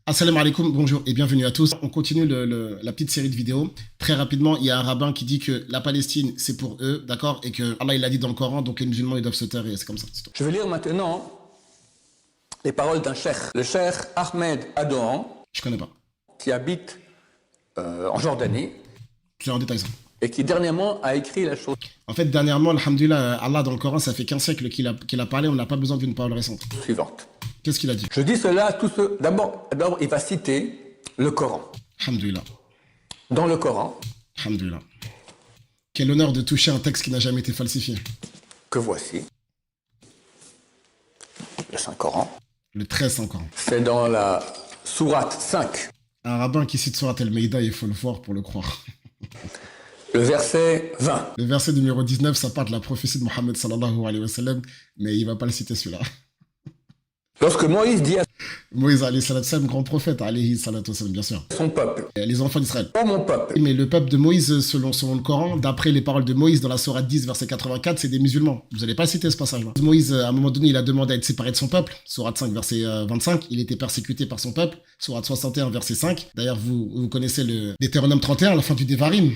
Assalamu alaikum, bonjour et bienvenue à tous. On continue la petite série de vidéos. Très rapidement, il y a un rabbin qui dit que la Palestine, c'est pour eux, d'accord? Et que Allah, il l'a dit dans le Coran, donc les musulmans, ils doivent se taire et c'est comme ça. C'est tout. Je vais lire maintenant les paroles d'un cheikh, le cheikh Ahmed Adouan, Je connais pas. qui habite en Jordanie Je vais en détail ça. et qui dernièrement a écrit la chose En fait, dernièrement, alhamdoulilah, Allah, dans le Coran, ça fait 15 siècles qu'il a parlé, on n'a pas besoin d'une parole récente. suivante. Qu'est-ce qu'il a dit? Je dis cela à tous ceux... D'abord, il va citer le Coran. Alhamdoulilah. Dans le Coran, Alhamdoulilah. Quel honneur de toucher un texte qui n'a jamais été falsifié. que voici, le Saint-Coran, Le 13 encore. c'est dans la sourate 5, Un rabbin qui cite Surat El-Maïda, il faut le voir pour le croire. le verset 20. Le verset numéro 19, ça part de la prophétie de Mohammed sallallahu alayhi wa sallam, mais il va pas le citer celui-là. Lorsque Moïse dit à Moïse alayhi salatu wassalam, grand prophète alayhi salatu wassalam, bien sûr. son peuple, Les enfants d'Israël. ô mon peuple, Mais le peuple de Moïse, selon le Coran, d'après les paroles de Moïse dans la sourate 10, verset 84, c'est des musulmans. Vous n'allez pas citer ce passage-là. Moïse, à un moment donné, il a demandé à être séparé de son peuple. Sourate 5, verset 25, il était persécuté par son peuple. Sourate 61, verset 5. D'ailleurs, vous connaissez le Deutéronome 31, la fin du Devarim,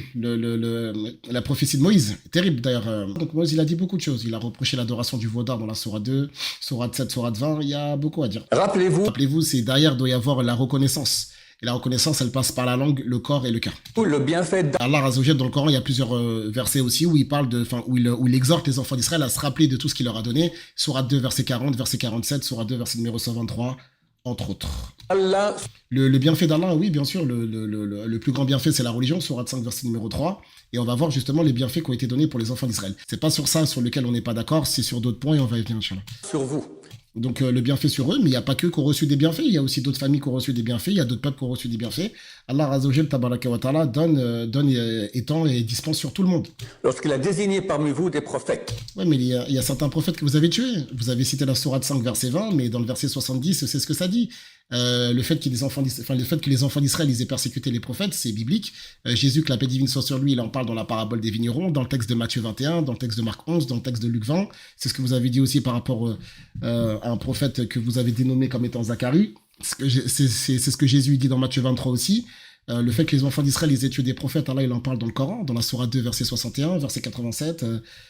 la prophétie de Moïse. Terrible, d'ailleurs. Donc Moïse, il a dit beaucoup de choses. Il a reproché l'adoration du Vaudar dans la sourate 2, sourate 7, sourate 20. Il y a beaucoup à dire. rappelez-vous, Rappelez-vous, c'est derrière doit y avoir la reconnaissance. Et la reconnaissance, elle passe par la langue, le corps et le cœur. le bienfait Allah Azzawajal, dans le Coran, il y a plusieurs versets aussi où il parle où il exhorte les enfants d'Israël à se rappeler de tout ce qu'il leur a donné. Sourate 2, verset 40, verset 47, Sourate 2, verset numéro 123, entre autres. d'Allah Le bienfait d'Allah, oui, bien sûr, le plus grand bienfait, c'est la religion, Sourate 5, verset numéro 3. Et on va voir justement les bienfaits qui ont été donnés pour les enfants d'Israël. C'est pas sur ça sur lequel on n'est pas d'accord, c'est sur d'autres points et on va y venir, Inch'Allah. sur vous. Donc le bienfait sur eux, mais il n'y a pas que qui ont reçu des bienfaits, il y a aussi d'autres familles qui ont reçu des bienfaits, il y a d'autres peuples qui ont reçu des bienfaits. Allah Azzawajal Tabaraka wa Ta'ala donne étend et dispense sur tout le monde. Lorsqu'il a désigné parmi vous des prophètes, Ouais, mais il y a certains prophètes que vous avez tués. Vous avez cité la sourate 5, verset 20, mais dans le verset 70, c'est ce que ça dit. Le fait que les enfants d'Israël ils aient persécuté les prophètes, c'est biblique. Jésus, que la paix divine soit sur lui, il en parle dans la parabole des vignerons, dans le texte de Matthieu 21, dans le texte de Marc 11, dans le texte de Luc 20. C'est ce que vous avez dit aussi par rapport à un prophète que vous avez dénommé comme étant Zacharie. C'est ce que Jésus dit dans Matthieu 23 aussi. Le fait que les enfants d'Israël ils aient tué des prophètes, Allah il en parle dans le Coran, dans la sourate 2, verset 61, verset 87,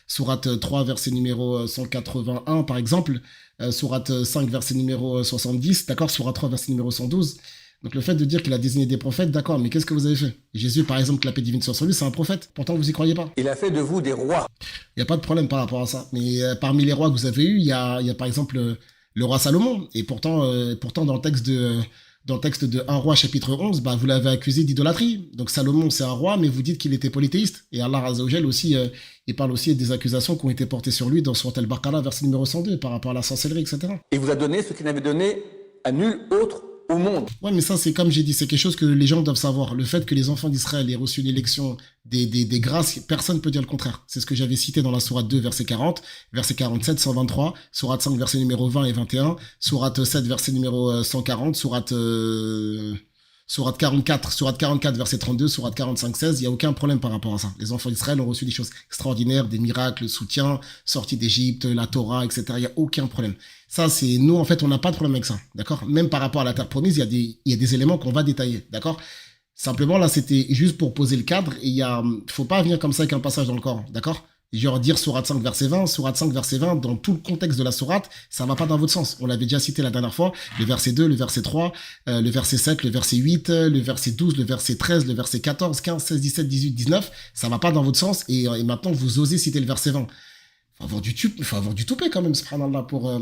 sourate 3, verset numéro 181 par exemple, sourate 5, verset numéro 70, d'accord, sourate 3, verset numéro 112. Donc le fait de dire qu'il a désigné des prophètes, d'accord, mais qu'est-ce que vous avez fait? Jésus, par exemple, que la paix divine soit sur lui, c'est un prophète, pourtant vous y croyez pas. il a fait de vous des rois. Il n'y a pas de problème par rapport à ça. Mais parmi les rois que vous avez eus, il y a par exemple le roi Salomon, et pourtant dans le texte de 1 roi chapitre 11, bah, vous l'avez accusé d'idolâtrie. Donc Salomon, c'est un roi, mais vous dites qu'il était polythéiste. Et Allah Azzawajal aussi, il parle aussi des accusations qui ont été portées sur lui dans Sourate Al-Baqarah, verset numéro 102, par rapport à la sorcellerie, etc. Il vous a donné ce qu'il n'avait donné à nul autre au monde. Ouais, mais ça, c'est comme j'ai dit, c'est quelque chose que les gens doivent savoir. Le fait que les enfants d'Israël aient reçu une élection des grâces, personne ne peut dire le contraire. C'est ce que j'avais cité dans la sourate 2, verset 40, verset 47, 123, sourate 5, verset numéro 20 et 21, sourate 7, verset numéro 140, sourate 44, verset 32, sourate 45, 16, il n'y a aucun problème par rapport à ça. Les enfants d'Israël ont reçu des choses extraordinaires, des miracles, le soutien, sortie d'Égypte, la Torah, etc. Il n'y a aucun problème. Ça, c'est nous, en fait, on n'a pas de problème avec ça, d'accord? Même par rapport à la terre promise, il y a des éléments qu'on va détailler, d'accord? Simplement, là, c'était juste pour poser le cadre. Et faut pas venir comme ça avec un passage dans le Coran, d'accord? Genre dire sourate 5 verset 20, sourate 5 verset 20, dans tout le contexte de la sourate, ça va pas dans votre sens. On l'avait déjà cité la dernière fois, le verset 2, le verset 3, le verset 7, le verset 8, le verset 12, le verset 13, le verset 14, 15, 16, 17, 18, 19, ça va pas dans votre sens et maintenant vous osez citer le verset 20. Faut avoir du toupet quand même, subhanallah, pour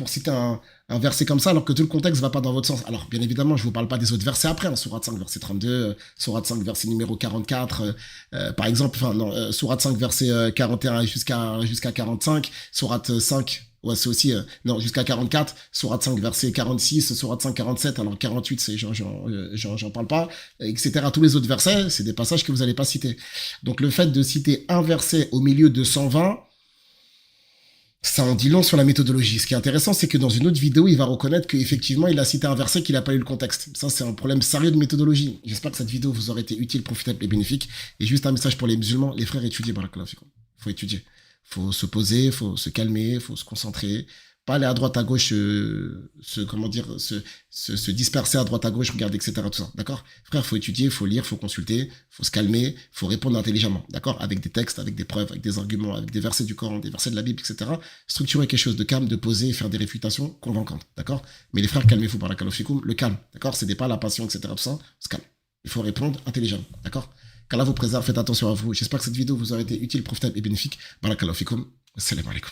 citer un verset comme ça alors que tout le contexte va pas dans votre sens. Alors, bien évidemment, je vous parle pas des autres versets après, hein, sourate 5, verset 32, sourate 5, verset numéro 44, par exemple, sourate 5, verset 41 jusqu'à 45, sourate 5, ouais, c'est aussi, non, jusqu'à 44, sourate 5, verset 46, sourate 5, 47, alors 48, j'en parle pas, etc. Tous les autres versets, c'est des passages que vous allez pas citer. Donc, le fait de citer un verset au milieu de 120, ça en dit long sur la méthodologie. Ce qui est intéressant, c'est que dans une autre vidéo, il va reconnaître qu'effectivement, il a cité un verset qu'il n'a pas eu le contexte. Ça, c'est un problème sérieux de méthodologie. J'espère que cette vidéo vous aurait été utile, profitable et bénéfique. Et juste un message pour les musulmans, les frères, étudiez, barakallahu fikum. Faut étudier. Faut se poser, faut se calmer, faut se concentrer. pas aller à droite à gauche, se disperser à droite à gauche, regarder, etc. Tout ça, d'accord? Frère, faut étudier, faut lire, faut consulter, faut se calmer, faut répondre intelligemment, d'accord? Avec des textes, avec des preuves, avec des arguments, avec des versets du Coran, des versets de la Bible, etc. Structurer quelque chose de calme, de posé, et faire des réfutations convaincantes, d'accord? Mais les frères, calmez-vous, barakallahu fikoum, le calme, d'accord? C'est pas la passion, etc. Tout ça, on se calme. Il faut répondre intelligemment, d'accord? Qu'Allah vous préserve, faites attention à vous. J'espère que cette vidéo vous aura été utile, profitable et bénéfique. Barakallahu fikoum. Assalamu alaikum.